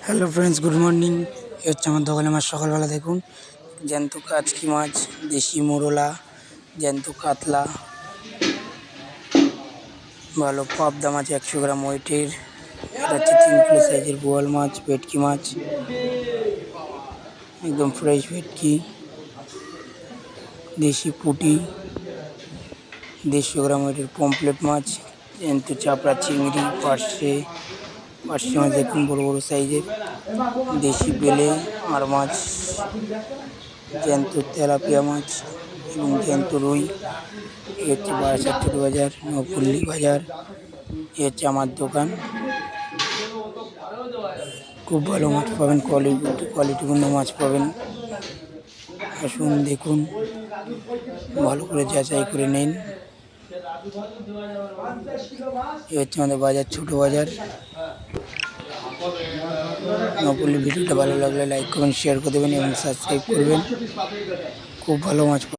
Hello friends, good morning. এ হচ্ছে আমার দোকানে মাছ। সকালবেলা দেখুন জ্যান্ত কাচকি মাছ, দেশি মোরলা, জ্যান্ত কাতলা, ভালো পাবদা মাছ 100 গ্রাম ওয়েটের। এটা হচ্ছে 3 কিলো সাইজের বোয়াল মাছ, ভেটকি মাছ, একদম ফ্রেশ ভেটকি, দেশি পুঁটি, 150 গ্রাম ওয়েটের পমপ্লেট মাছ, জ্যান্ত চাপড়া চিংড়ি, পার্শে মাছ দেখুন বড় বড় সাইজের, দেশি বেলে আর মাছ, জ্যান্ত তেলাপিয়া মাছ এবং জ্যান্ত রুই। এ হচ্ছে বারাসাত বাজার, নৌপল্লী বাজার। এ হচ্ছে আমার দোকান। খুব ভালো মাছ পাবেন, কোয়ালিটিপূর্ণ মাছ পাবেন। আসুন দেখুন, ভালো করে যাচাই করে নিন। এ হচ্ছে আমাদের বাজার, ছোট বাজার। নৌপল্লী ভিডিওটা ভালো লাগলে লাইক করবেন, শেয়ার করে দেবেন এবং সাবস্ক্রাইব করবেন। খুব ভালো মাছ।